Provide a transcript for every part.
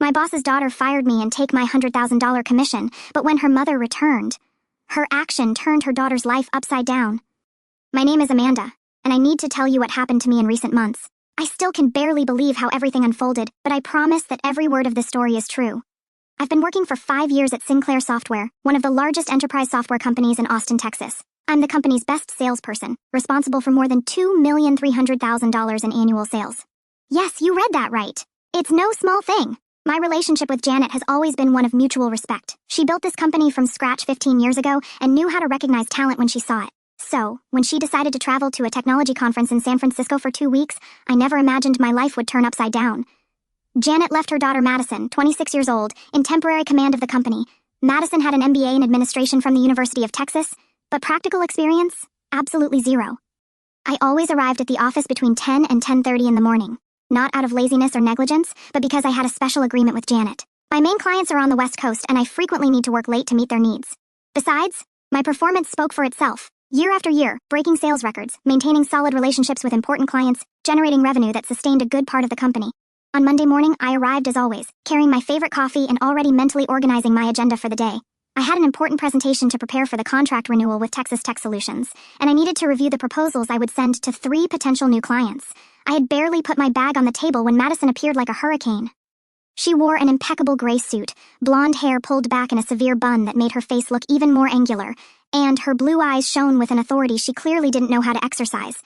My boss's daughter fired me and take my $100,000 commission, but when her mother returned, her action turned her daughter's life upside down. My name is Amanda, and I need to tell you what happened to me in recent months. I still can barely believe how everything unfolded, but I promise that every word of this story is true. I've been working for 5 years at Sinclair Software, one of the largest enterprise software companies in Austin, Texas. I'm the company's best salesperson, responsible for more than $2,300,000 in annual sales. Yes, you read that right. It's no small thing. My relationship with Janet has always been one of mutual respect. She built this company from scratch 15 years ago and knew how to recognize talent when she saw it. So, when she decided to travel to a technology conference in San Francisco for 2 weeks, I never imagined my life would turn upside down. Janet left her daughter Madison, 26 years old, in temporary command of the company. Madison had an MBA in administration from the University of Texas, but practical experience? Absolutely zero. I always arrived at the office between 10 and 10:30 in the morning. Not out of laziness or negligence, but because I had a special agreement with Janet. My main clients are on the West Coast, and I frequently need to work late to meet their needs. Besides, my performance spoke for itself. Year after year, breaking sales records, maintaining solid relationships with important clients, generating revenue that sustained a good part of the company. On Monday morning, I arrived as always, carrying my favorite coffee and already mentally organizing my agenda for the day. I had an important presentation to prepare for the contract renewal with Texas Tech Solutions, and I needed to review the proposals I would send to 3 potential new clients. I had barely put my bag on the table when Madison appeared like a hurricane. She wore an impeccable gray suit, blonde hair pulled back in a severe bun that made her face look even more angular, and her blue eyes shone with an authority she clearly didn't know how to exercise.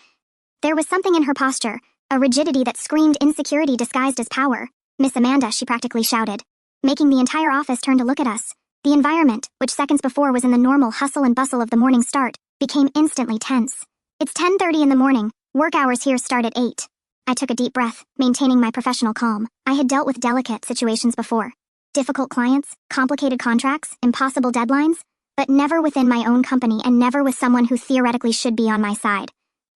There was something in her posture, a rigidity that screamed insecurity disguised as power. "Miss Amanda," she practically shouted, making the entire office turn to look at us. The environment, which seconds before was in the normal hustle and bustle of the morning start, became instantly tense. It's 10:30 in the morning. Work hours here start at 8. I took a deep breath, maintaining my professional calm. I had dealt with delicate situations before. Difficult clients, complicated contracts, impossible deadlines, but never within my own company and never with someone who theoretically should be on my side.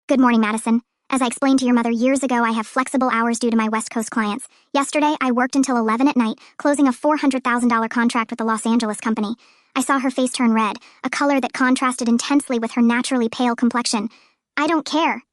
"Good morning, Madison. As I explained to your mother years ago, I have flexible hours due to my West Coast clients. Yesterday, I worked until 11 at night, closing a $400,000 contract with the Los Angeles company." I saw her face turn red, a color that contrasted intensely with her naturally pale complexion. "I don't care.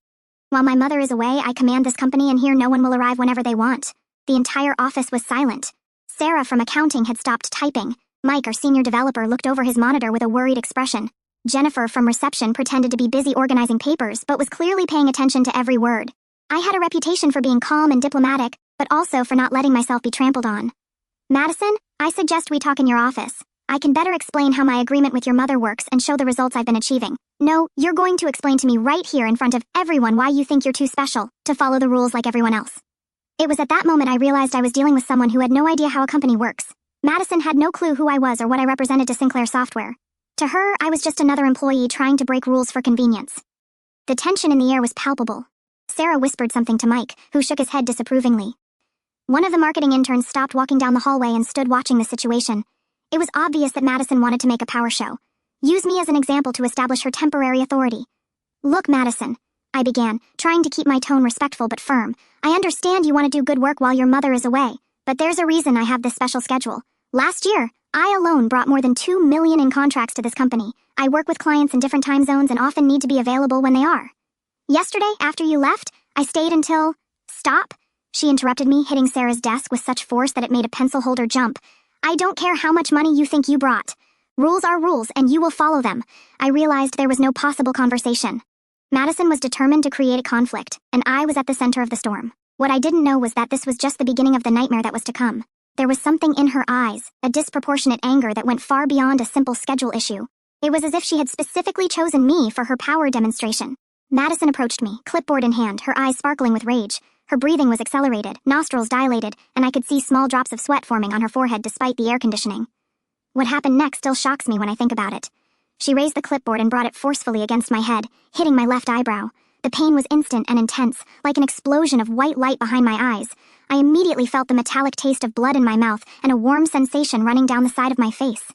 While my mother is away, I command this company and here no one will arrive whenever they want." The entire office was silent. Sarah from accounting had stopped typing. Mike, our senior developer, looked over his monitor with a worried expression. Jennifer from reception pretended to be busy organizing papers, but was clearly paying attention to every word. I had a reputation for being calm and diplomatic, but also for not letting myself be trampled on. "Madison, I suggest we talk in your office. I can better explain how my agreement with your mother works and show the results I've been achieving." "No, you're going to explain to me right here in front of everyone why you think you're too special to follow the rules like everyone else." It was at that moment I realized I was dealing with someone who had no idea how a company works. Madison had no clue who I was or what I represented to Sinclair Software. To her, I was just another employee trying to break rules for convenience. The tension in the air was palpable. Sarah whispered something to Mike, who shook his head disapprovingly. One of the marketing interns stopped walking down the hallway and stood watching the situation. It was obvious that Madison wanted to make a power show. Use me as an example to establish her temporary authority. "Look, Madison," I began, trying to keep my tone respectful but firm. "I understand you want to do good work while your mother is away, but there's a reason I have this special schedule. Last year, I alone brought more than $2 million in contracts to this company. I work with clients in different time zones and often need to be available when they are. Yesterday, after you left, I stayed until—" "Stop," she interrupted me, hitting Sarah's desk with such force that it made a pencil holder jump. "I don't care how much money you think you brought. Rules are rules, and you will follow them." I realized there was no possible conversation. Madison was determined to create a conflict, and I was at the center of the storm. What I didn't know was that this was just the beginning of the nightmare that was to come. There was something in her eyes, a disproportionate anger that went far beyond a simple schedule issue. It was as if she had specifically chosen me for her power demonstration. Madison approached me, clipboard in hand, her eyes sparkling with rage. Her breathing was accelerated, nostrils dilated, and I could see small drops of sweat forming on her forehead despite the air conditioning. What happened next still shocks me when I think about it. She raised the clipboard and brought it forcefully against my head, hitting my left eyebrow. The pain was instant and intense, like an explosion of white light behind my eyes. I immediately felt the metallic taste of blood in my mouth and a warm sensation running down the side of my face.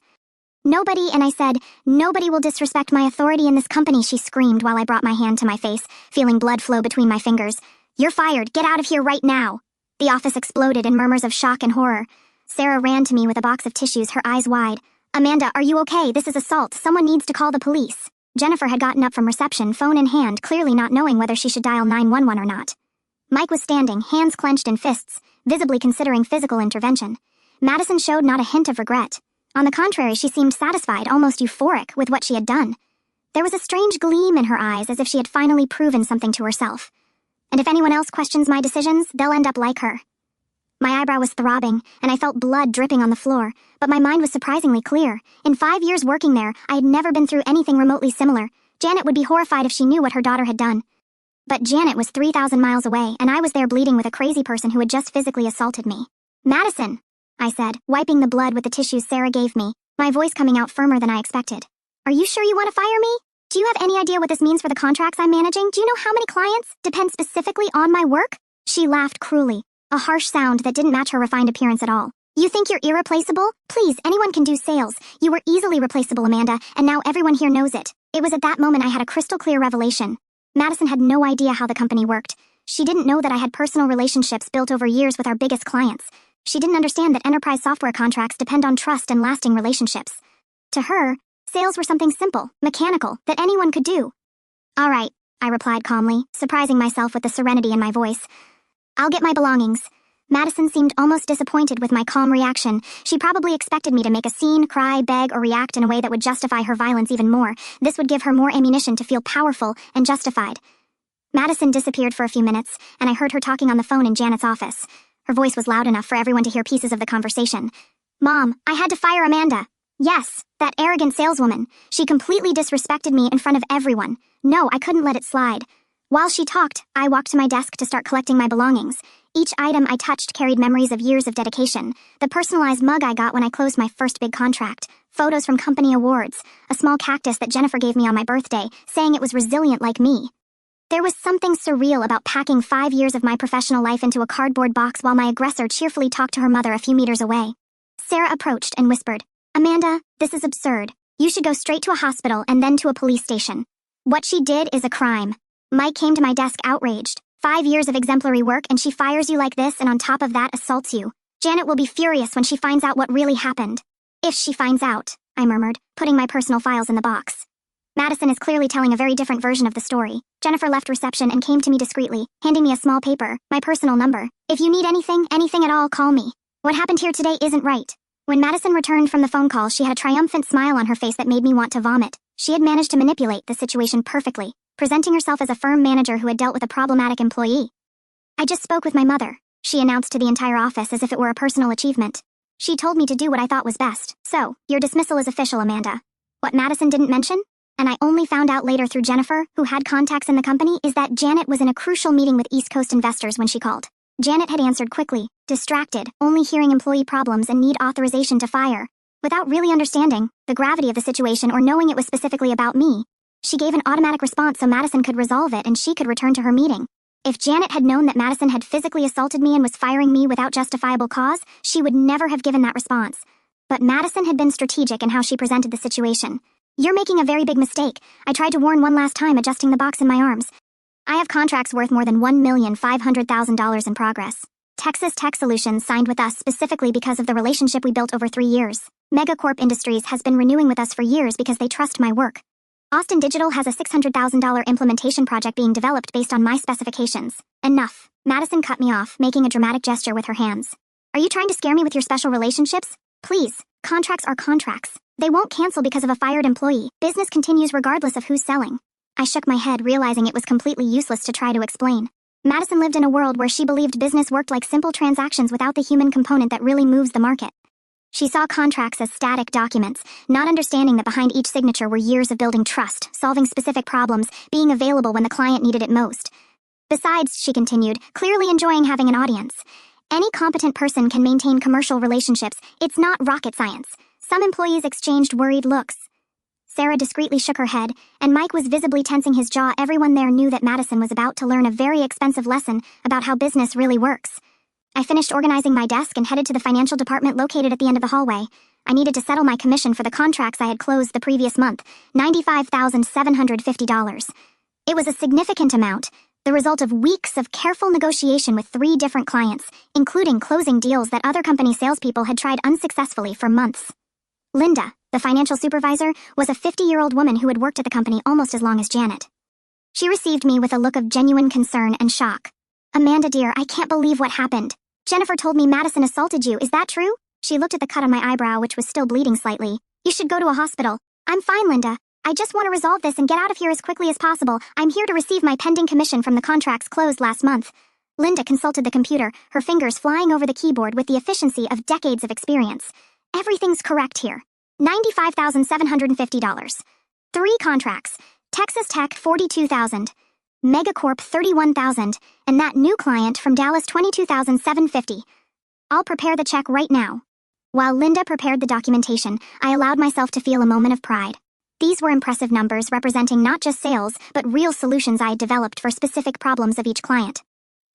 "Nobody," and I said, "nobody will disrespect my authority in this company," she screamed while I brought my hand to my face, feeling blood flow between my fingers. "You're fired. Get out of here right now." The office exploded in murmurs of shock and horror. Sarah ran to me with a box of tissues, her eyes wide. "Amanda, are you okay? This is assault. Someone needs to call the police." Jennifer had gotten up from reception, phone in hand, clearly not knowing whether she should dial 911 or not. Mike was standing, hands clenched in fists, visibly considering physical intervention. Madison showed not a hint of regret. On the contrary, she seemed satisfied, almost euphoric, with what she had done. There was a strange gleam in her eyes, as if she had finally proven something to herself. And if anyone else questions my decisions, they'll end up like her. My eyebrow was throbbing, and I felt blood dripping on the floor, but my mind was surprisingly clear. In 5 years working there, I had never been through anything remotely similar. Janet would be horrified if she knew what her daughter had done. But Janet was 3,000 miles away, and I was there bleeding with a crazy person who had just physically assaulted me. "Madison," I said, wiping the blood with the tissues Sarah gave me, my voice coming out firmer than I expected. "Are you sure you want to fire me? Do you have any idea what this means for the contracts I'm managing? Do you know how many clients depend specifically on my work?" She laughed cruelly, a harsh sound that didn't match her refined appearance at all. "You think you're irreplaceable? Please, anyone can do sales. You were easily replaceable, Amanda, and now everyone here knows it." It was at that moment I had a crystal clear revelation. Madison had no idea how the company worked. She didn't know that I had personal relationships built over years with our biggest clients. She didn't understand that enterprise software contracts depend on trust and lasting relationships. To her, sales were something simple, mechanical, that anyone could do. "All right," I replied calmly, surprising myself with the serenity in my voice. "I'll get my belongings." Madison seemed almost disappointed with my calm reaction. She probably expected me to make a scene, cry, beg, or react in a way that would justify her violence even more. This would give her more ammunition to feel powerful and justified. Madison disappeared for a few minutes, and I heard her talking on the phone in Janet's office. Her voice was loud enough for everyone to hear pieces of the conversation. "Mom, I had to fire Amanda." "Yes, that arrogant saleswoman. She completely disrespected me in front of everyone. No, I couldn't let it slide." While she talked, I walked to my desk to start collecting my belongings. Each item I touched carried memories of years of dedication. The personalized mug I got when I closed my first big contract, photos from company awards, a small cactus that Jennifer gave me on my birthday, saying it was resilient like me. There was something surreal about packing 5 years of my professional life into a cardboard box while my aggressor cheerfully talked to her mother a few meters away. Sarah approached and whispered, "Amanda, this is absurd. You should go straight to a hospital and then to a police station. What she did is a crime." Mike came to my desk outraged. 5 years of exemplary work and she fires you like this and on top of that assaults you. Janet will be furious when she finds out what really happened. "If she finds out," I murmured, putting my personal files in the box. Madison is clearly telling a very different version of the story. Jennifer left reception and came to me discreetly, handing me a small paper, my personal number. "If you need anything at all, call me. What happened here today isn't right." When Madison returned from the phone call, she had a triumphant smile on her face that made me want to vomit. She had managed to manipulate the situation perfectly, presenting herself as a firm manager who had dealt with a problematic employee. "I just spoke with my mother," she announced to the entire office as if it were a personal achievement. "She told me to do what I thought was best. So, your dismissal is official, Amanda." What Madison didn't mention, and I only found out later through Jennifer, who had contacts in the company, is that Janet was in a crucial meeting with East Coast investors when she called. Janet had answered quickly, distracted, only hearing employee problems and need authorization to fire. Without really understanding the gravity of the situation or knowing it was specifically about me, she gave an automatic response so Madison could resolve it and she could return to her meeting. If Janet had known that Madison had physically assaulted me and was firing me without justifiable cause, she would never have given that response. But Madison had been strategic in how she presented the situation. "You're making a very big mistake. I tried to warn one last time adjusting the box in my arms. I have contracts worth more than $1,500,000 in progress. Texas Tech Solutions signed with us specifically because of the relationship we built over 3 years. Megacorp Industries has been renewing with us for years because they trust my work. Austin Digital has a $600,000 implementation project being developed based on my specifications." "Enough." Madison cut me off, making a dramatic gesture with her hands. "Are you trying to scare me with your special relationships? Please, contracts are contracts. They won't cancel because of a fired employee. Business continues regardless of who's selling." I shook my head, realizing it was completely useless to try to explain. Madison lived in a world where she believed business worked like simple transactions without the human component that really moves the market. She saw contracts as static documents, not understanding that behind each signature were years of building trust, solving specific problems, being available when the client needed it most. "Besides," she continued, clearly enjoying having an audience, "any competent person can maintain commercial relationships. It's not rocket science." Some employees exchanged worried looks. Sarah discreetly shook her head, and Mike was visibly tensing his jaw. Everyone there knew that Madison was about to learn a very expensive lesson about how business really works. I finished organizing my desk and headed to the financial department located at the end of the hallway. I needed to settle my commission for the contracts I had closed the previous month, $95,750. It was a significant amount, the result of weeks of careful negotiation with 3 different clients, including closing deals that other company salespeople had tried unsuccessfully for months. Linda, the financial supervisor, was a 50-year-old woman who had worked at the company almost as long as Janet. She received me with a look of genuine concern and shock. "Amanda dear, I can't believe what happened. Jennifer told me Madison assaulted you. Is that true?" She looked at the cut on my eyebrow, which was still bleeding slightly. You should go to a hospital. I'm fine, Linda. I just want to resolve this and get out of here as quickly as possible. I'm here to receive my pending commission from the contracts closed last month. Linda consulted the computer, her fingers flying over the keyboard with the efficiency of decades of experience. Everything's correct here. $95,750. 3 contracts. Texas Tech, $42,000. Megacorp, $31,000. And that new client from Dallas, $22,750. I'll prepare the check right now. While Linda prepared the documentation, I allowed myself to feel a moment of pride. These were impressive numbers representing not just sales, but real solutions I had developed for specific problems of each client.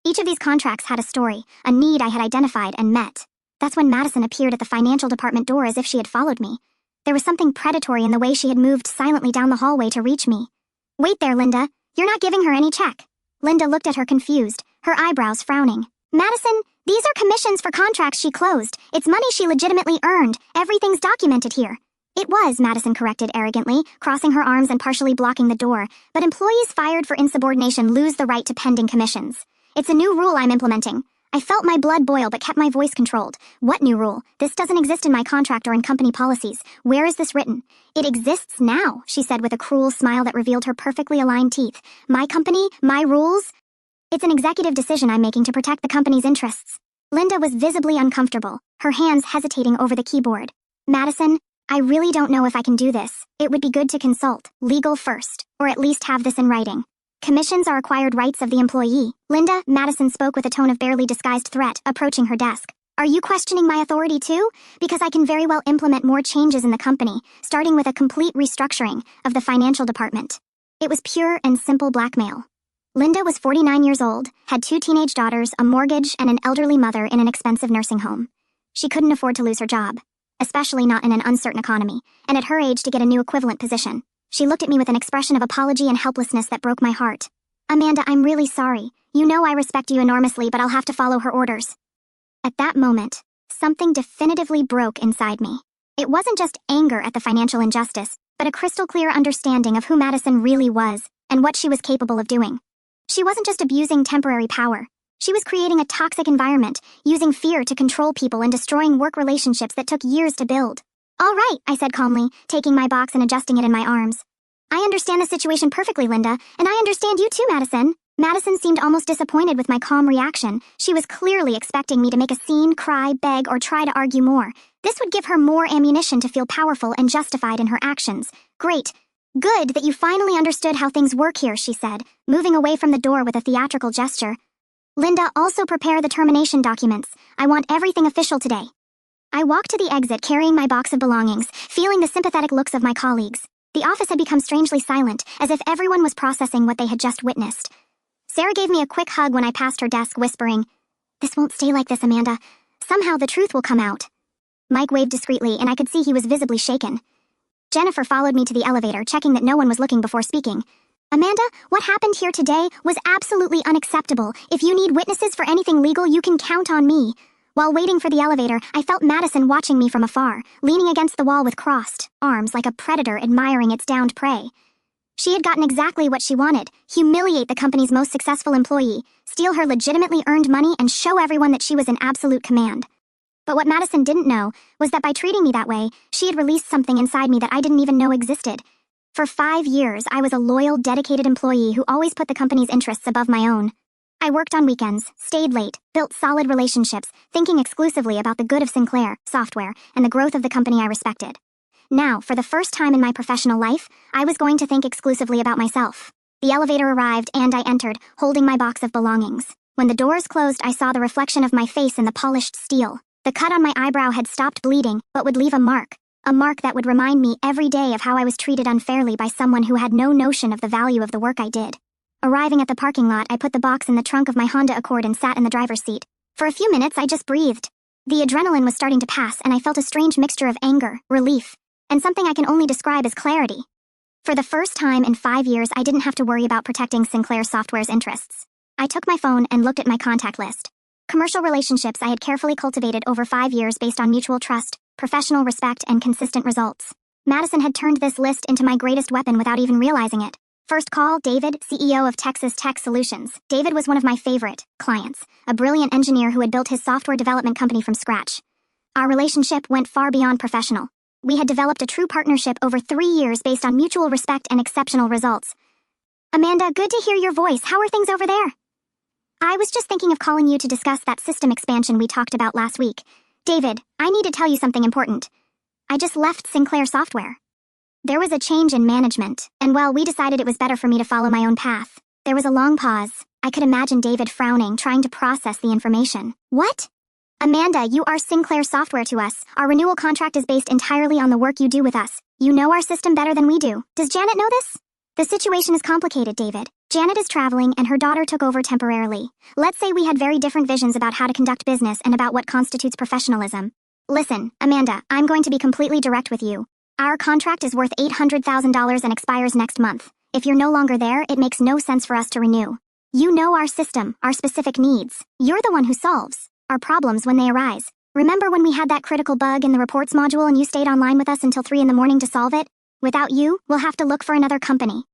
Each of these contracts had a story, a need I had identified and met. That's when Madison appeared at the financial department door as if she had followed me. There was something predatory in the way she had moved silently down the hallway to reach me. Wait there, Linda. You're not giving her any check. Linda looked at her confused, her eyebrows frowning. Madison, these are commissions for contracts she closed. It's money she legitimately earned. Everything's documented here. It was, Madison corrected arrogantly, crossing her arms and partially blocking the door. But employees fired for insubordination lose the right to pending commissions. It's a new rule I'm implementing. I felt my blood boil but kept my voice controlled. What new rule? This doesn't exist in my contract or in company policies. Where is this written? It exists now, she said with a cruel smile that revealed her perfectly aligned teeth. My company? My rules? It's an executive decision I'm making to protect the company's interests. Linda was visibly uncomfortable, her hands hesitating over the keyboard. Madison, I really don't know if I can do this. It would be good to consult legal first, or at least have this in writing. Commissions are acquired rights of the employee. Linda, Madison spoke with a tone of barely disguised threat, approaching her desk. Are you questioning my authority too? Because I can very well implement more changes in the company, starting with a complete restructuring of the financial department. It was pure and simple blackmail. Linda was 49 years old, had 2 teenage daughters, a mortgage, and an elderly mother in an expensive nursing home. She couldn't afford to lose her job, especially not in an uncertain economy, and at her age to get a new equivalent position. She looked at me with an expression of apology and helplessness that broke my heart. Amanda, I'm really sorry. You know I respect you enormously, but I'll have to follow her orders. At that moment, something definitively broke inside me. It wasn't just anger at the financial injustice, but a crystal clear understanding of who Madison really was and what she was capable of doing. She wasn't just abusing temporary power. She was creating a toxic environment, using fear to control people and destroying work relationships that took years to build. All right, I said calmly, taking my box and adjusting it in my arms. I understand the situation perfectly, Linda, and I understand you too, Madison. Madison seemed almost disappointed with my calm reaction. She was clearly expecting me to make a scene, cry, beg, or try to argue more. This would give her more ammunition to feel powerful and justified in her actions. Great. Good that you finally understood how things work here, she said, moving away from the door with a theatrical gesture. Linda, also prepare the termination documents. I want everything official today. I walked to the exit carrying my box of belongings, feeling the sympathetic looks of my colleagues. The office had become strangely silent, as if everyone was processing what they had just witnessed. Sarah gave me a quick hug when I passed her desk, whispering, "This won't stay like this, Amanda. Somehow the truth will come out." Mike waved discreetly, and I could see he was visibly shaken. Jennifer followed me to the elevator, checking that no one was looking before speaking. "Amanda, what happened here today was absolutely unacceptable. If you need witnesses for anything legal, you can count on me." While waiting for the elevator, I felt Madison watching me from afar, leaning against the wall with crossed arms like a predator admiring its downed prey. She had gotten exactly what she wanted: humiliate the company's most successful employee, steal her legitimately earned money, and show everyone that she was in absolute command. But what Madison didn't know was that by treating me that way, she had released something inside me that I didn't even know existed. For 5 years, I was a loyal, dedicated employee who always put the company's interests above my own. I worked on weekends, stayed late, built solid relationships, thinking exclusively about the good of Sinclair software and the growth of the company I respected. Now, for the first time in my professional life, I was going to think exclusively about myself. The elevator arrived and I entered, holding my box of belongings. When the doors closed, I saw the reflection of my face in the polished steel. The cut on my eyebrow had stopped bleeding, but would leave a mark that would remind me every day of how I was treated unfairly by someone who had no notion of the value of the work I did. Arriving at the parking lot, I put the box in the trunk of my Honda Accord and sat in the driver's seat. For a few minutes, I just breathed. The adrenaline was starting to pass, and I felt a strange mixture of anger, relief, and something I can only describe as clarity. For the first time in 5 years, I didn't have to worry about protecting Sinclair Software's interests. I took my phone and looked at my contact list. Commercial relationships I had carefully cultivated over 5 years based on mutual trust, professional respect, and consistent results. Madison had turned this list into my greatest weapon without even realizing it. First call, David, CEO of Texas Tech Solutions. David was one of my favorite clients, a brilliant engineer who had built his software development company from scratch. Our relationship went far beyond professional. We had developed a true partnership over 3 years based on mutual respect and exceptional results. Amanda, good to hear your voice. How are things over there? I was just thinking of calling you to discuss that system expansion we talked about last week. David, I need to tell you something important. I just left Sinclair Software. There was a change in management, and well, we decided it was better for me to follow my own path. There was a long pause. I could imagine David frowning, trying to process the information. What? Amanda, you are Sinclair Software to us. Our renewal contract is based entirely on the work you do with us. You know our system better than we do. Does Janet know this? The situation is complicated, David. Janet is traveling and her daughter took over temporarily. Let's say we had very different visions about how to conduct business and about what constitutes professionalism. Listen, Amanda, I'm going to be completely direct with you. Our contract is worth $800,000 and expires next month. If you're no longer there, it makes no sense for us to renew. You know our system, our specific needs. You're the one who solves our problems when they arise. Remember when we had that critical bug in the reports module and you stayed online with us until 3 in the morning to solve it? Without you, we'll have to look for another company.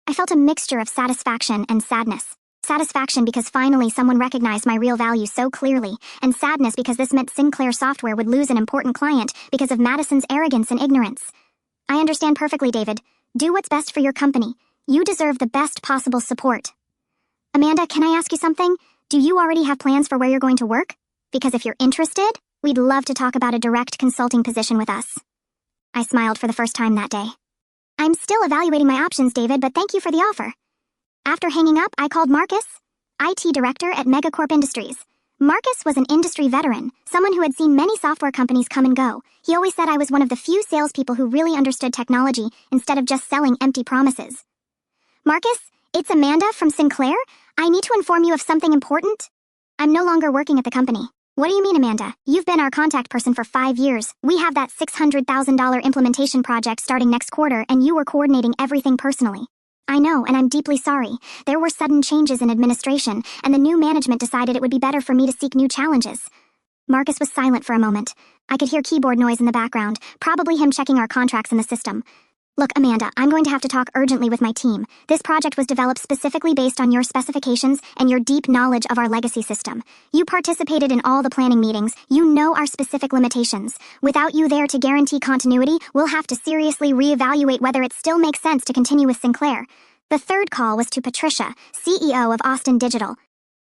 I felt a mixture of satisfaction and sadness. Satisfaction because finally someone recognized my real value so clearly, and sadness because this meant Sinclair Software would lose an important client because of Madison's arrogance and ignorance. I understand perfectly, David. Do what's best for your company. You deserve the best possible support. Amanda, can I ask you something? Do you already have plans for where you're going to work? Because if you're interested, we'd love to talk about a direct consulting position with us. I smiled for the first time that day. I'm still evaluating my options, David, but thank you for the offer. After hanging up, I called Marcus, IT director at Megacorp Industries. Marcus was an industry veteran, someone who had seen many software companies come and go. He always said I was one of the few salespeople who really understood technology instead of just selling empty promises. Marcus, it's Amanda from Sinclair. I need to inform you of something important. I'm no longer working at the company. What do you mean, Amanda? You've been our contact person for 5 years. We have that $600,000 implementation project starting next quarter, and you were coordinating everything personally. I know, and I'm deeply sorry. There were sudden changes in administration, and the new management decided it would be better for me to seek new challenges. Marcus was silent for a moment. I could hear keyboard noise in the background, probably him checking our contracts in the system. Look, Amanda, I'm going to have to talk urgently with my team. This project was developed specifically based on your specifications and your deep knowledge of our legacy system. You participated in all the planning meetings. You know our specific limitations. Without you there to guarantee continuity, we'll have to seriously reevaluate whether it still makes sense to continue with Sinclair. The third call was to Patricia, CEO of Austin Digital.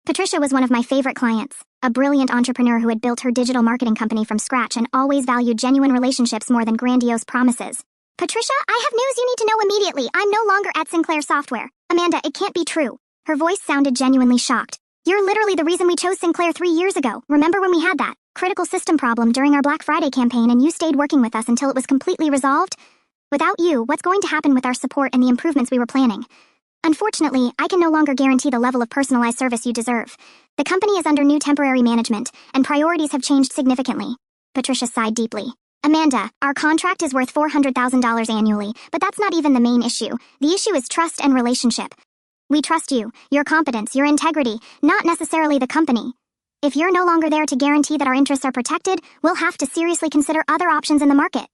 Patricia was one of my favorite clients, a brilliant entrepreneur who had built her digital marketing company from scratch and always valued genuine relationships more than grandiose promises. Patricia, I have news you need to know immediately. I'm no longer at Sinclair Software. Amanda, it can't be true. Her voice sounded genuinely shocked. You're literally the reason we chose Sinclair 3 years ago. Remember when we had that critical system problem during our Black Friday campaign and you stayed working with us until it was completely resolved? Without you, what's going to happen with our support and the improvements we were planning? Unfortunately, I can no longer guarantee the level of personalized service you deserve. The company is under new temporary management, and priorities have changed significantly. Patricia sighed deeply. Amanda, our contract is worth $400,000 annually, but that's not even the main issue. The issue is trust and relationship. We trust you, your competence, your integrity, not necessarily the company. If you're no longer there to guarantee that our interests are protected, we'll have to seriously consider other options in the market.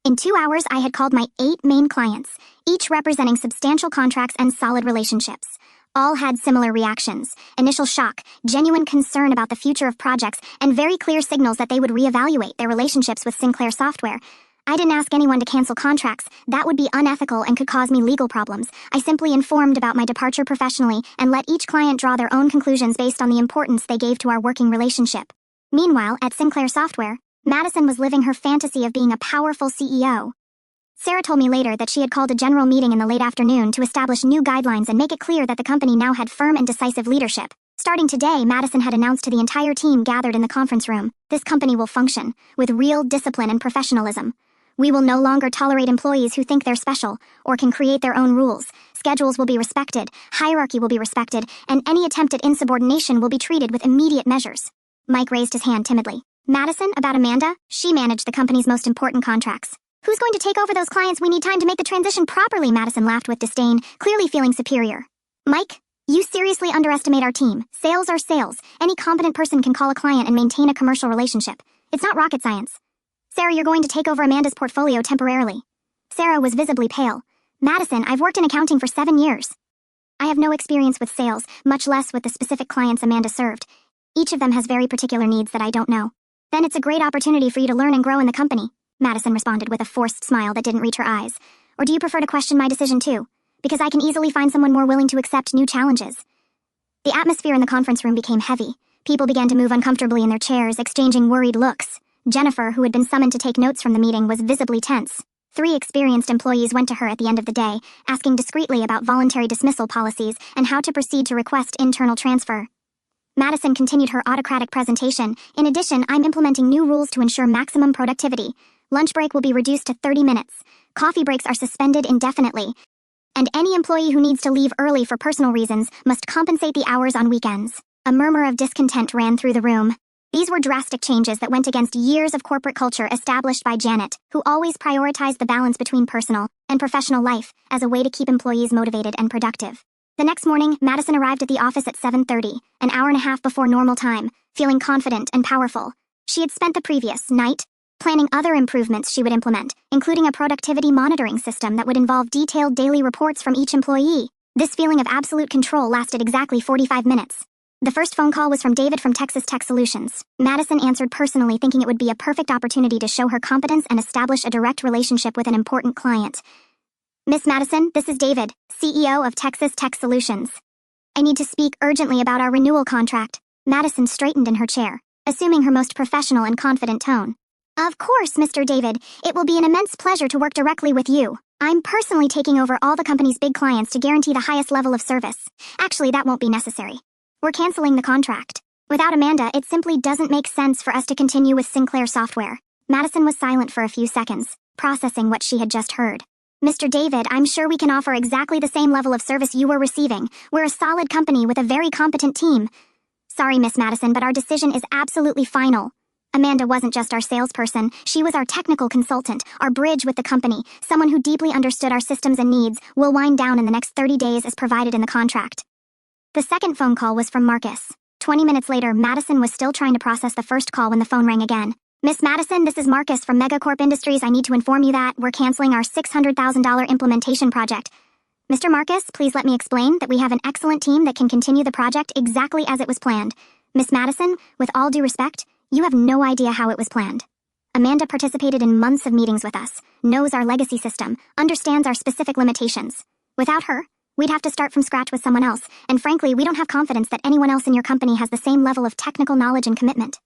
In 2 hours, I had called my 8 main clients, each representing substantial contracts and solid relationships. All had similar reactions: initial shock, genuine concern about the future of projects, and very clear signals that they would reevaluate their relationships with Sinclair Software. I didn't ask anyone to cancel contracts. That would be unethical and could cause me legal problems. I simply informed about my departure professionally and let each client draw their own conclusions based on the importance they gave to our working relationship. Meanwhile, at Sinclair Software, Madison was living her fantasy of being a powerful CEO. Sarah told me later that she had called a general meeting in the late afternoon to establish new guidelines and make it clear that the company now had firm and decisive leadership. Starting today, Madison had announced to the entire team gathered in the conference room, this company will function with real discipline and professionalism. We will no longer tolerate employees who think they're special or can create their own rules. Schedules will be respected, hierarchy will be respected, and any attempt at insubordination will be treated with immediate measures. Mike raised his hand timidly. Madison, about Amanda, she managed the company's most important contracts. Who's going to take over those clients? We need time to make the transition properly, Madison laughed with disdain, clearly feeling superior. Mike, you seriously underestimate our team. Sales are sales. Any competent person can call a client and maintain a commercial relationship. It's not rocket science. Sarah, you're going to take over Amanda's portfolio temporarily. Sarah was visibly pale. Madison, I've worked in accounting for 7 years. I have no experience with sales, much less with the specific clients Amanda served. Each of them has very particular needs that I don't know. Then it's a great opportunity for you to learn and grow in the company, Madison responded with a forced smile that didn't reach her eyes. Or do you prefer to question my decision too? Because I can easily find someone more willing to accept new challenges. The atmosphere in the conference room became heavy. People began to move uncomfortably in their chairs, exchanging worried looks. Jennifer, who had been summoned to take notes from the meeting, was visibly tense. 3 experienced employees went to her at the end of the day, asking discreetly about voluntary dismissal policies and how to proceed to request internal transfer. Madison continued her autocratic presentation. In addition, I'm implementing new rules to ensure maximum productivity. Lunch break will be reduced to 30 minutes. Coffee breaks are suspended indefinitely. And any employee who needs to leave early for personal reasons must compensate the hours on weekends. A murmur of discontent ran through the room. These were drastic changes that went against years of corporate culture established by Janet, who always prioritized the balance between personal and professional life as a way to keep employees motivated and productive. The next morning, Madison arrived at the office at 7:30, an hour and a half before normal time, feeling confident and powerful. She had spent the previous night planning other improvements she would implement, including a productivity monitoring system that would involve detailed daily reports from each employee. This feeling of absolute control lasted exactly 45 minutes. The first phone call was from David from Texas Tech Solutions. Madison answered personally, thinking it would be a perfect opportunity to show her competence and establish a direct relationship with an important client. Miss Madison, this is David, CEO of Texas Tech Solutions. I need to speak urgently about our renewal contract. Madison straightened in her chair, assuming her most professional and confident tone. Of course, Mr. David. It will be an immense pleasure to work directly with you. I'm personally taking over all the company's big clients to guarantee the highest level of service. Actually, that won't be necessary. We're canceling the contract. Without Amanda, it simply doesn't make sense for us to continue with Sinclair Software. Madison was silent for a few seconds, processing what she had just heard. Mr. David, I'm sure we can offer exactly the same level of service you were receiving. We're a solid company with a very competent team. Sorry, Miss Madison, but our decision is absolutely final. Amanda wasn't just our salesperson, she was our technical consultant, our bridge with the company, someone who deeply understood our systems and needs. Will wind down in the next 30 days as provided in the contract. The second phone call was from Marcus. 20 minutes later, Madison was still trying to process the first call when the phone rang again. Miss Madison, this is Marcus from Megacorp Industries. I need to inform you that we're canceling our $600,000 implementation project. Mr. Marcus, please let me explain that we have an excellent team that can continue the project exactly as it was planned. Miss Madison, with all due respect, you have no idea how it was planned. Amanda participated in months of meetings with us, knows our legacy system, understands our specific limitations. Without her, we'd have to start from scratch with someone else, and frankly, we don't have confidence that anyone else in your company has the same level of technical knowledge and commitment.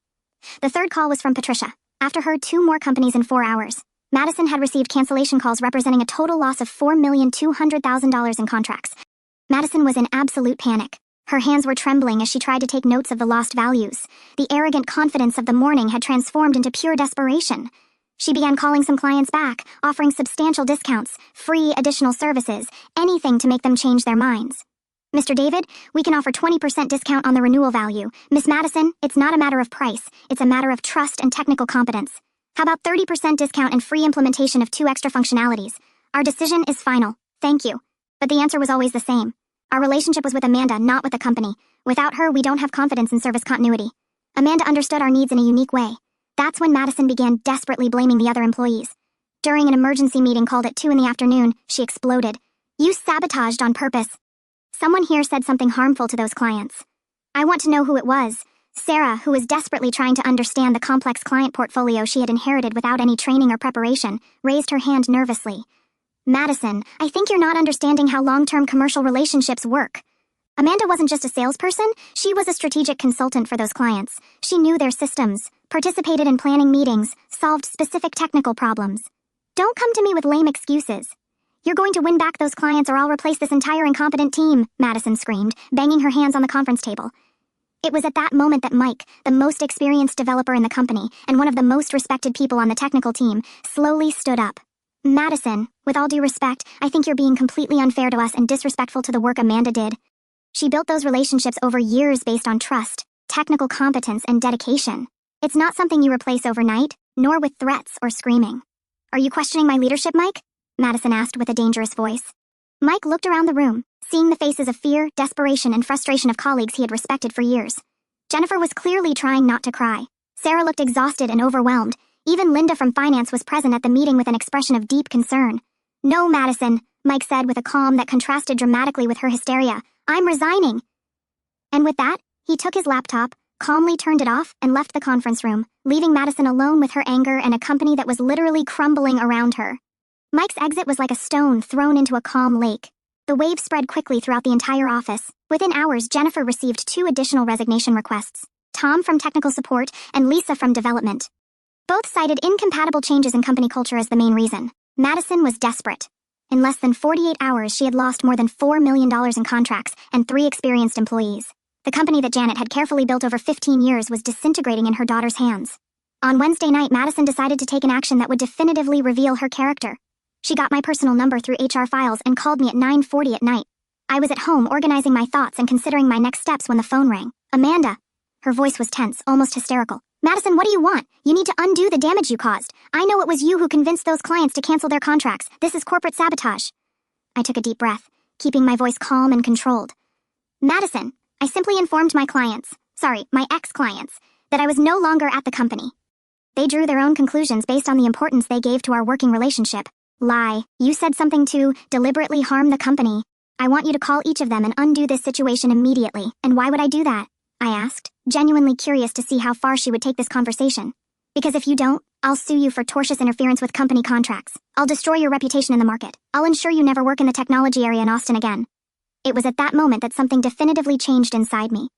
The third call was from Patricia. After her 2 more companies in 4 hours, Madison had received cancellation calls representing a total loss of $4,200,000 in contracts. Madison was in absolute panic. Her hands were trembling as she tried to take notes of the lost values. The arrogant confidence of the morning had transformed into pure desperation. She began calling some clients back, offering substantial discounts, free additional services, anything to make them change their minds. Mr. David, we can offer 20% discount on the renewal value. Miss Madison, it's not a matter of price, it's a matter of trust and technical competence. How about 30% discount and free implementation of 2 extra functionalities? Our decision is final. Thank you. But the answer was always the same. Our relationship was with Amanda, not with the company. Without her, we don't have confidence in service continuity. Amanda understood our needs in a unique way. That's when Madison began desperately blaming the other employees. During an emergency meeting called at 2 in the afternoon, she exploded. You sabotaged on purpose. Someone here said something harmful to those clients. I want to know who it was. Sarah, who was desperately trying to understand the complex client portfolio she had inherited without any training or preparation, raised her hand nervously. Madison, I think you're not understanding how long-term commercial relationships work. Amanda wasn't just a salesperson, she was a strategic consultant for those clients. She knew their systems, participated in planning meetings, solved specific technical problems. Don't come to me with lame excuses. You're going to win back those clients or I'll replace this entire incompetent team, Madison screamed, banging her hands on the conference table. It was at that moment that Mike, the most experienced developer in the company and one of the most respected people on the technical team, slowly stood up. Madison, with all due respect, I think you're being completely unfair to us and disrespectful to the work Amanda did. She built those relationships over years based on trust, technical competence, and dedication. It's not something you replace overnight, nor with threats or screaming. Are you questioning my leadership, Mike? Madison asked with a dangerous voice. Mike looked around the room, seeing the faces of fear, desperation, and frustration of colleagues he had respected for years. Jennifer was clearly trying not to cry. Sarah looked exhausted and overwhelmed. Even Linda from finance was present at the meeting with an expression of deep concern. No, Madison, Mike said with a calm that contrasted dramatically with her hysteria. I'm resigning. And with that, he took his laptop, calmly turned it off, and left the conference room, leaving Madison alone with her anger and a company that was literally crumbling around her. Mike's exit was like a stone thrown into a calm lake. The waves spread quickly throughout the entire office. Within hours, Jennifer received 2 additional resignation requests, Tom from technical support and Lisa from development. Both cited incompatible changes in company culture as the main reason. Madison was desperate. In less than 48 hours, she had lost more than $4 million in contracts and 3 experienced employees. The company that Janet had carefully built over 15 years was disintegrating in her daughter's hands. On Wednesday night, Madison decided to take an action that would definitively reveal her character. She got my personal number through HR files and called me at 9:40 at night. I was at home organizing my thoughts and considering my next steps when the phone rang. Amanda. Her voice was tense, almost hysterical. Madison, what do you want? You need to undo the damage you caused. I know it was you who convinced those clients to cancel their contracts. This is corporate sabotage. I took a deep breath, keeping my voice calm and controlled. Madison, I simply informed my ex-clients, that I was no longer at the company. They drew their own conclusions based on the importance they gave to our working relationship. Lie. You said something to deliberately harm the company. I want you to call each of them and undo this situation immediately. And why would I do that? I asked, genuinely curious to see how far she would take this conversation. Because if you don't, I'll sue you for tortious interference with company contracts. I'll destroy your reputation in the market. I'll ensure you never work in the technology area in Austin again. It was at that moment that something definitively changed inside me.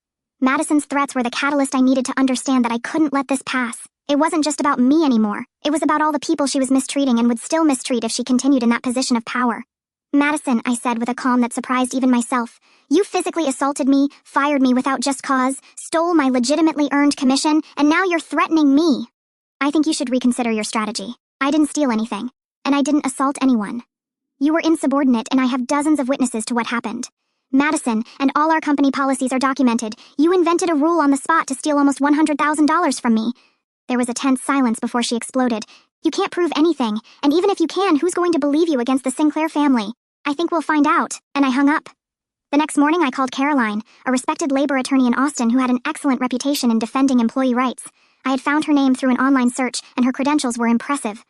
Madison's threats were the catalyst I needed to understand that I couldn't let this pass. It wasn't just about me anymore. It was about all the people she was mistreating and would still mistreat if she continued in that position of power. Madison, I said with a calm that surprised even myself, you physically assaulted me, fired me without just cause, stole my legitimately earned commission, and now you're threatening me. I think you should reconsider your strategy. I didn't steal anything, and I didn't assault anyone. You were insubordinate, and I have dozens of witnesses to what happened. Madison, and all our company policies are documented. You invented a rule on the spot to steal almost $100,000 from me. There was a tense silence before she exploded. You can't prove anything, and even if you can, who's going to believe you against the Sinclair family? I think we'll find out, and I hung up. The next morning I called Caroline, a respected labor attorney in Austin who had an excellent reputation in defending employee rights. I had found her name through an online search, and her credentials were impressive.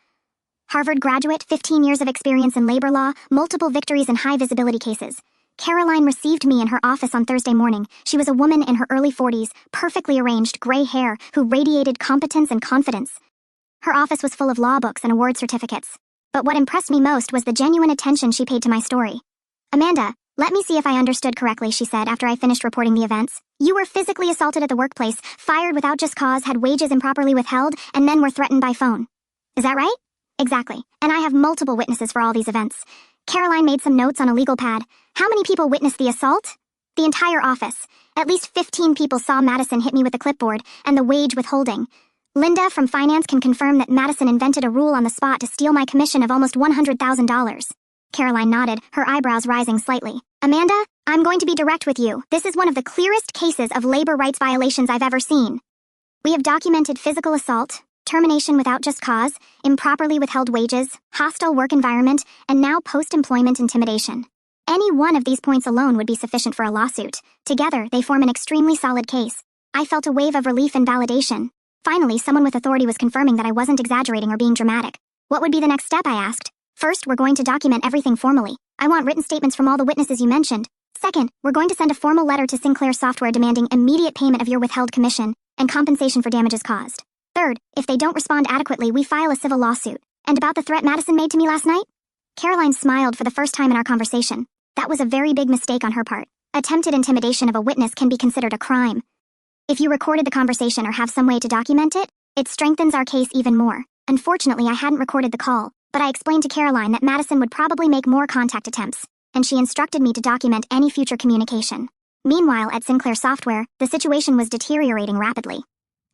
Harvard graduate, 15 years of experience in labor law, multiple victories in high-visibility cases. Caroline received me in her office on Thursday morning. She was a woman in her early 40s, perfectly arranged gray hair, who radiated competence and confidence. Her office was full of law books and award certificates. But what impressed me most was the genuine attention she paid to my story. Amanda, let me see if I understood correctly, she said after I finished reporting the events. You were physically assaulted at the workplace, fired without just cause, had wages improperly withheld, and then were threatened by phone. Is that right? Exactly. And I have multiple witnesses for all these events. Caroline made some notes on a legal pad. How many people witnessed the assault? The entire office. At least 15 people saw Madison hit me with a clipboard and the wage withholding. Linda from finance can confirm that Madison invented a rule on the spot to steal my commission of almost $100,000. Caroline nodded, her eyebrows rising slightly. Amanda, I'm going to be direct with you. This is one of the clearest cases of labor rights violations I've ever seen. We have documented physical assault, termination without just cause, improperly withheld wages, hostile work environment, and now post-employment intimidation. Any one of these points alone would be sufficient for a lawsuit. Together, they form an extremely solid case. I felt a wave of relief and validation. Finally, someone with authority was confirming that I wasn't exaggerating or being dramatic. What would be the next step, I asked. First, we're going to document everything formally. I want written statements from all the witnesses you mentioned. Second, we're going to send a formal letter to Sinclair Software demanding immediate payment of your withheld commission and compensation for damages caused. Third, if they don't respond adequately, we file a civil lawsuit. And about the threat Madison made to me last night? Caroline smiled for the first time in our conversation. That was a very big mistake on her part. Attempted intimidation of a witness can be considered a crime. If you recorded the conversation or have some way to document it, it strengthens our case even more. Unfortunately, I hadn't recorded the call, but I explained to Caroline that Madison would probably make more contact attempts, and she instructed me to document any future communication. Meanwhile, at Sinclair Software, the situation was deteriorating rapidly.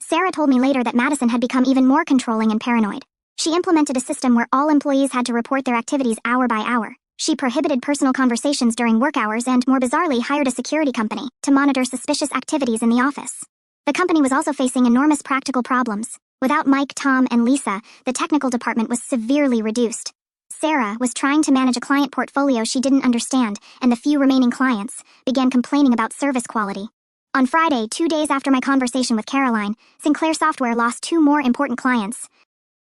Sarah told me later that Madison had become even more controlling and paranoid. She implemented a system where all employees had to report their activities hour by hour. She prohibited personal conversations during work hours and, more bizarrely, hired a security company to monitor suspicious activities in the office. The company was also facing enormous practical problems. Without Mike, Tom, and Lisa, the technical department was severely reduced. Sarah was trying to manage a client portfolio she didn't understand, and the few remaining clients began complaining about service quality. On Friday, 2 days after my conversation with Caroline, Sinclair Software lost 2 more important clients.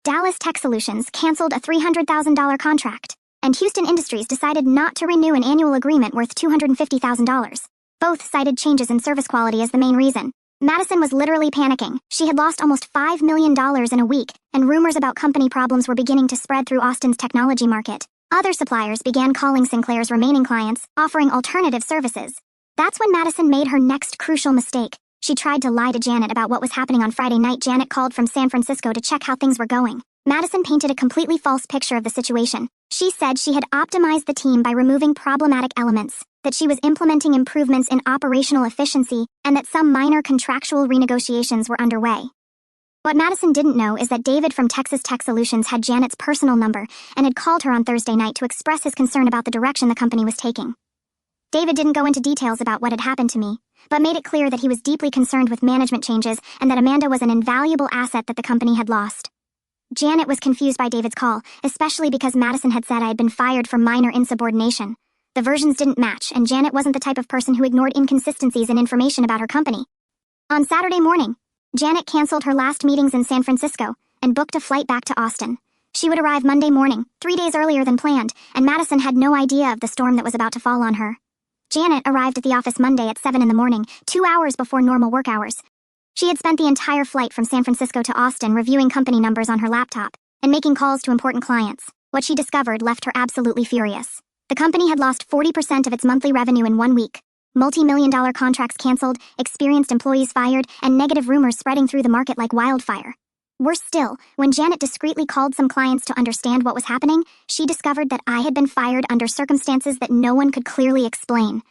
Dallas Tech Solutions canceled a $300,000 contract, and Houston Industries decided not to renew an annual agreement worth $250,000. Both cited changes in service quality as the main reason. Madison was literally panicking. She had lost almost $5 million in a week, and rumors about company problems were beginning to spread through Austin's technology market. Other suppliers began calling Sinclair's remaining clients, offering alternative services. That's when Madison made her next crucial mistake. She tried to lie to Janet about what was happening on Friday night. Janet called from San Francisco to check how things were going. Madison painted a completely false picture of the situation. She said she had optimized the team by removing problematic elements, that she was implementing improvements in operational efficiency, and that some minor contractual renegotiations were underway. What Madison didn't know is that David from Texas Tech Solutions had Janet's personal number and had called her on Thursday night to express his concern about the direction the company was taking. David didn't go into details about what had happened to me, but made it clear that he was deeply concerned with management changes and that Amanda was an invaluable asset that the company had lost. Janet was confused by David's call, especially because Madison had said I had been fired for minor insubordination. The versions didn't match, and Janet wasn't the type of person who ignored inconsistencies in information about her company. On Saturday morning, Janet canceled her last meetings in San Francisco and booked a flight back to Austin. She would arrive Monday morning, 3 days earlier than planned, and Madison had no idea of the storm that was about to fall on her. Janet arrived at the office Monday at 7 in the morning, 2 hours before normal work hours. She had spent the entire flight from San Francisco to Austin reviewing company numbers on her laptop and making calls to important clients. What she discovered left her absolutely furious. The company had lost 40% of its monthly revenue in 1 week. Multi-million-dollar contracts canceled, experienced employees fired, and negative rumors spreading through the market like wildfire. Worse still, when Janet discreetly called some clients to understand what was happening, she discovered that I had been fired under circumstances that no one could clearly explain.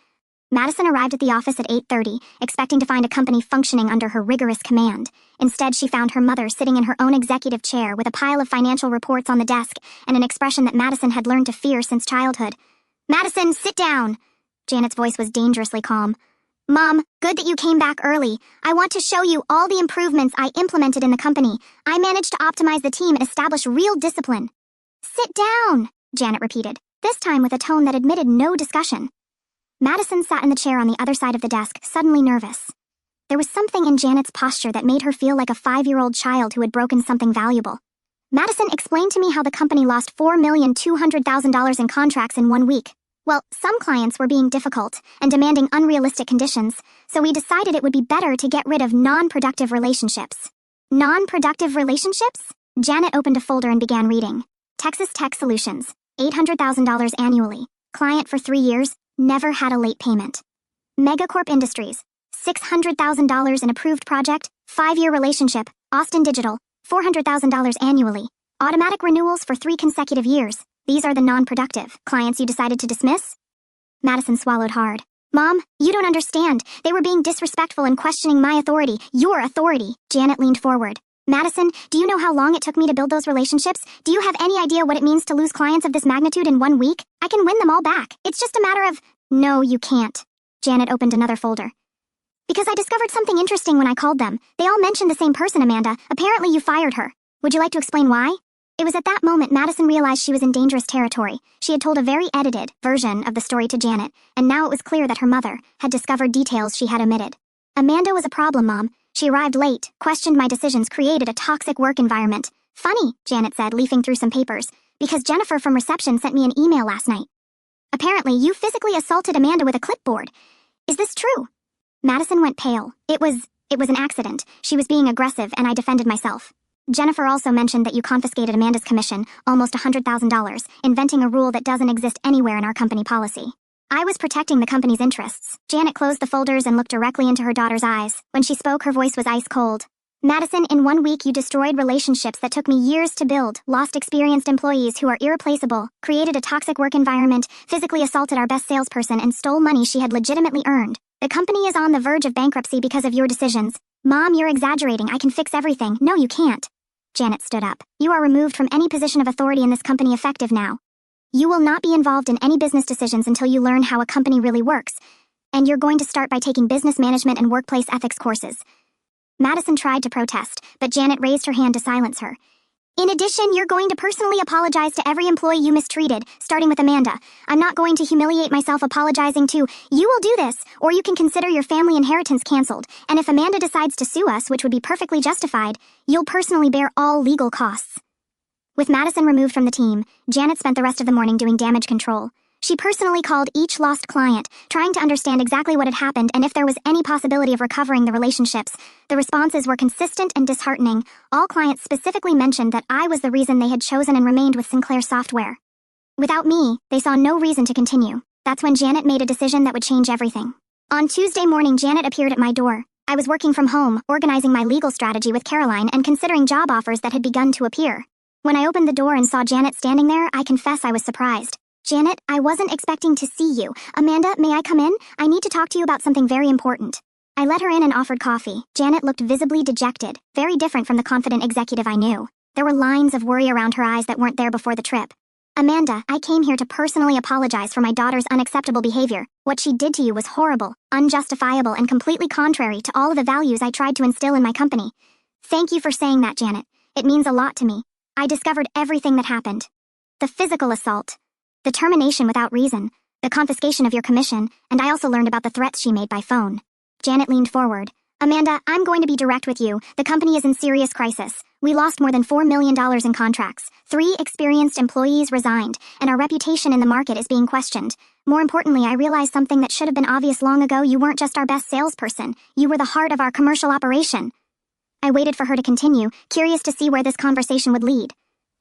Madison arrived at the office at 8:30, expecting to find a company functioning under her rigorous command. Instead, she found her mother sitting in her own executive chair with a pile of financial reports on the desk and an expression that Madison had learned to fear since childhood. "Madison, sit down!" Janet's voice was dangerously calm. "Mom, good that you came back early. I want to show you all the improvements I implemented in the company. I managed to optimize the team and establish real discipline." "Sit down," Janet repeated, this time with a tone that admitted no discussion. Madison sat in the chair on the other side of the desk, suddenly nervous. There was something in Janet's posture that made her feel like a 5-year-old child who had broken something valuable. "Madison, explained to me how the company lost $4,200,000 in contracts in 1 week. Well, some clients were being difficult and demanding unrealistic conditions, so we decided it would be better to get rid of non-productive relationships." Non-productive relationships? Janet opened a folder and began reading. Texas Tech Solutions, $800,000 annually. Client for 3 years, never had a late payment. Megacorp Industries, $600,000 in approved project, 5-year relationship, Austin Digital, $400,000 annually. Automatic renewals for 3 consecutive years. These are the non-productive clients you decided to dismiss? Madison swallowed hard. "Mom, you don't understand. They were being disrespectful and questioning my authority, your authority." Janet leaned forward. "Madison, do you know how long it took me to build those relationships? Do you have any idea what it means to lose clients of this magnitude in 1 week? I can win them all back. It's just a matter of—" "No, you can't." Janet opened another folder. "Because I discovered something interesting when I called them. They all mentioned the same person, Amanda. Apparently you fired her. Would you like to explain why?" It was at that moment Madison realized she was in dangerous territory. She had told a very edited version of the story to Janet, and now it was clear that her mother had discovered details she had omitted. "Amanda was a problem, Mom. She arrived late, questioned my decisions, created a toxic work environment." "Funny," Janet said, leafing through some papers, "because Jennifer from reception sent me an email last night. Apparently, you physically assaulted Amanda with a clipboard. Is this true?" Madison went pale. It was an accident. She was being aggressive, and I defended myself. "Jennifer also mentioned that you confiscated Amanda's commission, almost $100,000, inventing a rule that doesn't exist anywhere in our company policy. I was protecting the company's interests." Janet closed the folders and looked directly into her daughter's eyes. When she spoke, her voice was ice cold. "Madison, in 1 week you destroyed relationships that took me years to build, lost experienced employees who are irreplaceable, created a toxic work environment, physically assaulted our best salesperson, and stole money she had legitimately earned. The company is on the verge of bankruptcy because of your decisions." "Mom, you're exaggerating. I can fix everything." "No, you can't." Janet stood up. "You are removed from any position of authority in this company effective now. You will not be involved in any business decisions until you learn how a company really works, and you're going to start by taking business management and workplace ethics courses." Madison tried to protest, but Janet raised her hand to silence her. "In addition, you're going to personally apologize to every employee you mistreated, starting with Amanda. I'm not going to humiliate myself apologizing to you. Will do this, or you can consider your family inheritance canceled, and if Amanda decides to sue us, which would be perfectly justified, you'll personally bear all legal costs." With Madison removed from the team, Janet spent the rest of the morning doing damage control. She personally called each lost client, trying to understand exactly what had happened and if there was any possibility of recovering the relationships. The responses were consistent and disheartening. All clients specifically mentioned that I was the reason they had chosen and remained with Sinclair Software. Without me, they saw no reason to continue. That's when Janet made a decision that would change everything. On Tuesday morning, Janet appeared at my door. I was working from home, organizing my legal strategy with Caroline and considering job offers that had begun to appear. When I opened the door and saw Janet standing there, I confess I was surprised. "Janet, I wasn't expecting to see you. Amanda, may I come in? I need to talk to you about something very important." I let her in and offered coffee. Janet looked visibly dejected, very different from the confident executive I knew. There were lines of worry around her eyes that weren't there before the trip. "Amanda, I came here to personally apologize for my daughter's unacceptable behavior. What she did to you was horrible, unjustifiable, and completely contrary to all of the values I tried to instill in my company." "Thank you for saying that, Janet. It means a lot to me. I discovered everything that happened. The physical assault, the termination without reason, the confiscation of your commission, and I also learned about the threats she made by phone." Janet leaned forward. "Amanda, I'm going to be direct with you. The company is in serious crisis. We lost more than $4 million in contracts. 3 experienced employees resigned, and our reputation in the market is being questioned. More importantly, I realized something that should have been obvious long ago. You weren't just our best salesperson. You were the heart of our commercial operation." I waited for her to continue, curious to see where this conversation would lead.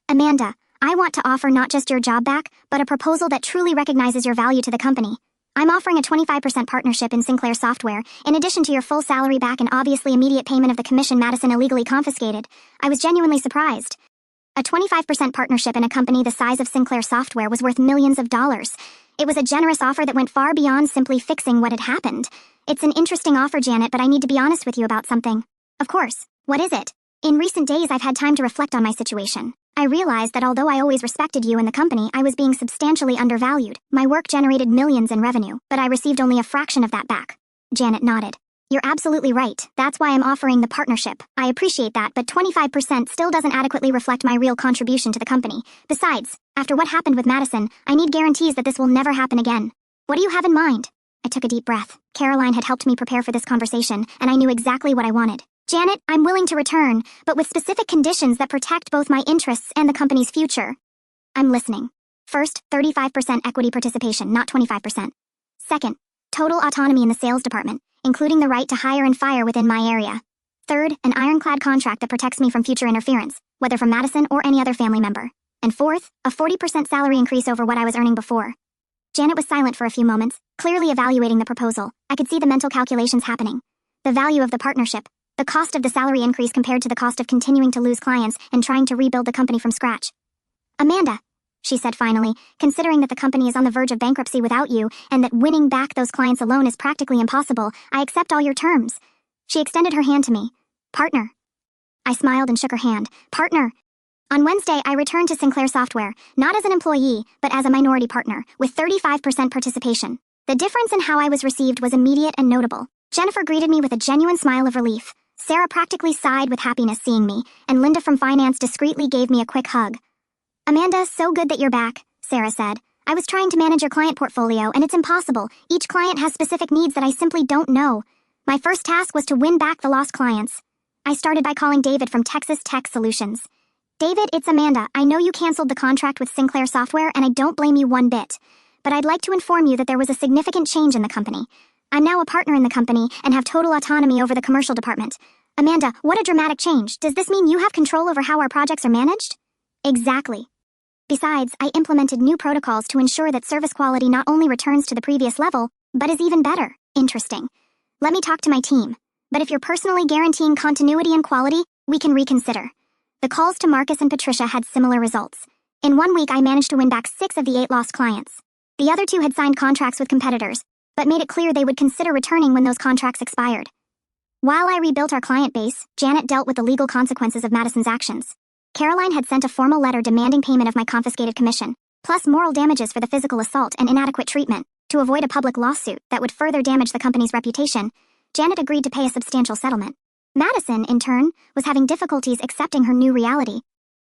"Amanda, I want to offer not just your job back, but a proposal that truly recognizes your value to the company. I'm offering a 25% partnership in Sinclair Software, in addition to your full salary back and obviously immediate payment of the commission Madison illegally confiscated." I was genuinely surprised. A 25% partnership in a company the size of Sinclair Software was worth millions of dollars. It was a generous offer that went far beyond simply fixing what had happened. "It's an interesting offer, Janet, but I need to be honest with you about something." "Of course. What is it?" "In recent days, I've had time to reflect on my situation. I realized that although I always respected you and the company, I was being substantially undervalued. My work generated millions in revenue, but I received only a fraction of that back." Janet nodded. "You're absolutely right. That's why I'm offering the partnership. I appreciate that, but 25% still doesn't adequately reflect my real contribution to the company. Besides, after what happened with Madison, I need guarantees that this will never happen again." "What do you have in mind?" I took a deep breath. Caroline had helped me prepare for this conversation, and I knew exactly what I wanted. "Janet, I'm willing to return, but with specific conditions that protect both my interests and the company's future." "I'm listening." "First, 35% equity participation, not 25%. Second, total autonomy in the sales department, including the right to hire and fire within my area. Third, an ironclad contract that protects me from future interference, whether from Madison or any other family member. And fourth, a 40% salary increase over what I was earning before." Janet was silent for a few moments, clearly evaluating the proposal. I could see the mental calculations happening. The value of the partnership, the cost of the salary increase compared to the cost of continuing to lose clients and trying to rebuild the company from scratch. "Amanda," she said finally, "considering that the company is on the verge of bankruptcy without you and that winning back those clients alone is practically impossible, I accept all your terms." She extended her hand to me. "Partner." I smiled and shook her hand. "Partner." On Wednesday, I returned to Sinclair Software, not as an employee, but as a minority partner, with 35% participation. The difference in how I was received was immediate and notable. Jennifer greeted me with a genuine smile of relief. Sarah practically sighed with happiness seeing me, and Linda from finance discreetly gave me a quick hug. "Amanda, so good that you're back," Sarah said. "I was trying to manage your client portfolio, and it's impossible. Each client has specific needs that I simply don't know. My first task was to win back the lost clients. I started by calling David from Texas Tech Solutions. "David, it's Amanda. I know you canceled the contract with Sinclair Software, and I don't blame you one bit. But I'd like to inform you that there was a significant change in the company. I'm now a partner in the company and have total autonomy over the commercial department." "Amanda, what a dramatic change. Does this mean you have control over how our projects are managed?" "Exactly. Besides, I implemented new protocols to ensure that service quality not only returns to the previous level, but is even better." "Interesting. Let me talk to my team. But if you're personally guaranteeing continuity and quality, we can reconsider." The calls to Marcus and Patricia had similar results. In 1 week, I managed to win back 6 of the 8 lost clients. The other 2 had signed contracts with competitors, but made it clear they would consider returning when those contracts expired. While I rebuilt our client base, Janet dealt with the legal consequences of Madison's actions. Caroline had sent a formal letter demanding payment of my confiscated commission, plus moral damages for the physical assault and inadequate treatment, to avoid a public lawsuit that would further damage the company's reputation. Janet agreed to pay a substantial settlement. Madison, in turn, was having difficulties accepting her new reality.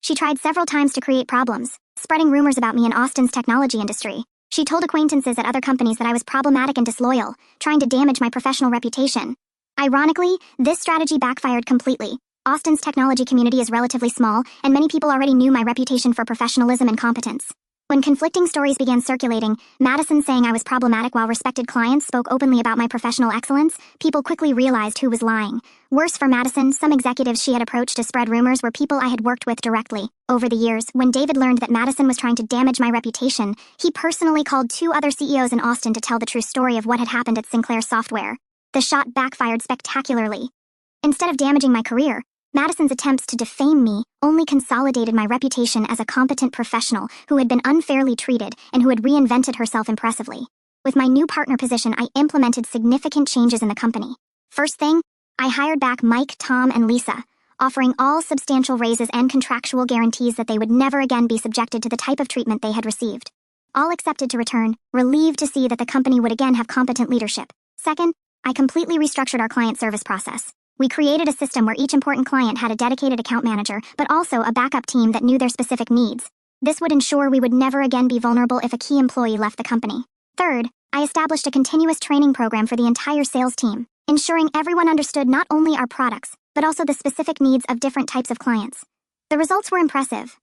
She tried several times to create problems, spreading rumors about me in Austin's technology industry. She told acquaintances at other companies that I was problematic and disloyal, trying to damage my professional reputation. Ironically, this strategy backfired completely. Austin's technology community is relatively small, and many people already knew my reputation for professionalism and competence. When conflicting stories began circulating, Madison saying I was problematic while respected clients spoke openly about my professional excellence, people quickly realized who was lying. Worse for Madison, some executives she had approached to spread rumors were people I had worked with directly. Over the years, when David learned that Madison was trying to damage my reputation, he personally called 2 other CEOs in Austin to tell the true story of what had happened at Sinclair Software. The shot backfired spectacularly. Instead of damaging my career, Madison's attempts to defame me only consolidated my reputation as a competent professional who had been unfairly treated and who had reinvented herself impressively. With my new partner position, I implemented significant changes in the company. First thing, I hired back Mike, Tom, and Lisa, offering all substantial raises and contractual guarantees that they would never again be subjected to the type of treatment they had received. All accepted to return, relieved to see that the company would again have competent leadership. Second, I completely restructured our client service process. We created a system where each important client had a dedicated account manager, but also a backup team that knew their specific needs. This would ensure we would never again be vulnerable if a key employee left the company. Third, I established a continuous training program for the entire sales team, ensuring everyone understood not only our products, but also the specific needs of different types of clients. The results were impressive.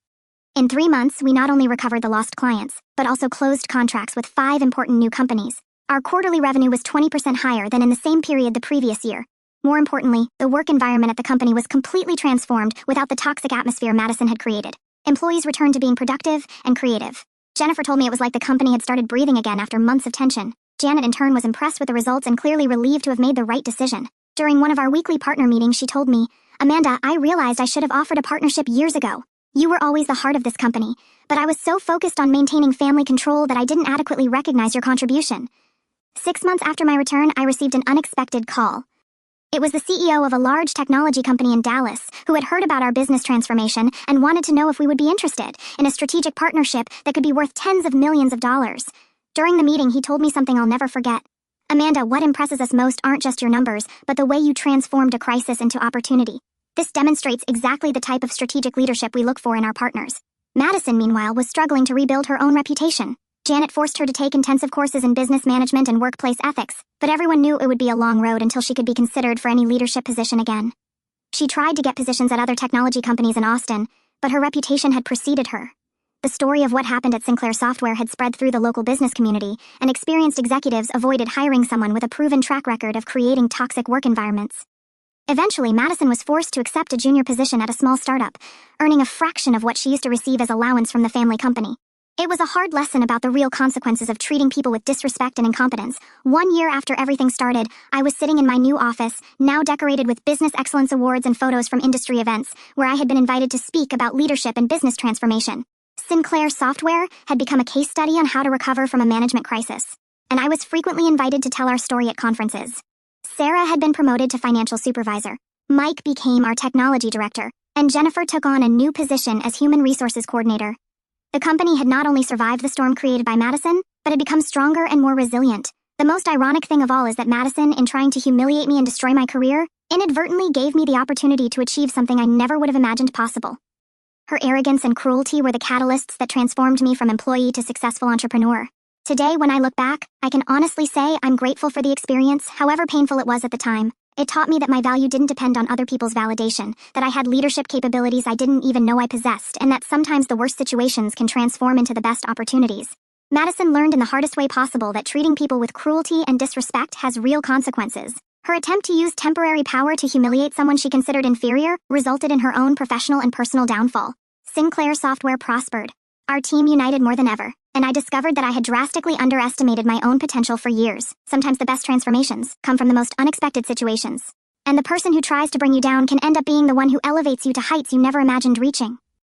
In 3 months, we not only recovered the lost clients, but also closed contracts with 5 important new companies. Our quarterly revenue was 20% higher than in the same period the previous year. More importantly, the work environment at the company was completely transformed without the toxic atmosphere Madison had created. Employees returned to being productive and creative. Jennifer told me it was like the company had started breathing again after months of tension. Janet, in turn, was impressed with the results and clearly relieved to have made the right decision. During one of our weekly partner meetings, she told me, "Amanda, I realized I should have offered a partnership years ago. You were always the heart of this company, but I was so focused on maintaining family control that I didn't adequately recognize your contribution." 6 months after my return, I received an unexpected call. It was the CEO of a large technology company in Dallas who had heard about our business transformation and wanted to know if we would be interested in a strategic partnership that could be worth tens of millions of dollars. During the meeting, he told me something I'll never forget. "Amanda, what impresses us most aren't just your numbers, but the way you transformed a crisis into opportunity. This demonstrates exactly the type of strategic leadership we look for in our partners." Madison, meanwhile, was struggling to rebuild her own reputation. Janet forced her to take intensive courses in business management and workplace ethics, but everyone knew it would be a long road until she could be considered for any leadership position again. She tried to get positions at other technology companies in Austin, but her reputation had preceded her. The story of what happened at Sinclair Software had spread through the local business community, and experienced executives avoided hiring someone with a proven track record of creating toxic work environments. Eventually, Madison was forced to accept a junior position at a small startup, earning a fraction of what she used to receive as allowance from the family company. It was a hard lesson about the real consequences of treating people with disrespect and incompetence. 1 year after everything started, I was sitting in my new office, now decorated with business excellence awards and photos from industry events, where I had been invited to speak about leadership and business transformation. Sinclair Software had become a case study on how to recover from a management crisis, and I was frequently invited to tell our story at conferences. Sarah had been promoted to financial supervisor. Mike became our technology director, and Jennifer took on a new position as human resources coordinator. The company had not only survived the storm created by Madison, but had become stronger and more resilient. The most ironic thing of all is that Madison, in trying to humiliate me and destroy my career, inadvertently gave me the opportunity to achieve something I never would have imagined possible. Her arrogance and cruelty were the catalysts that transformed me from employee to successful entrepreneur. Today, when I look back, I can honestly say I'm grateful for the experience, however painful it was at the time. It taught me that my value didn't depend on other people's validation, that I had leadership capabilities I didn't even know I possessed, and that sometimes the worst situations can transform into the best opportunities. Madison learned in the hardest way possible that treating people with cruelty and disrespect has real consequences. Her attempt to use temporary power to humiliate someone she considered inferior resulted in her own professional and personal downfall. Sinclair Software prospered. Our team united more than ever, and I discovered that I had drastically underestimated my own potential for years. Sometimes the best transformations come from the most unexpected situations. And the person who tries to bring you down can end up being the one who elevates you to heights you never imagined reaching.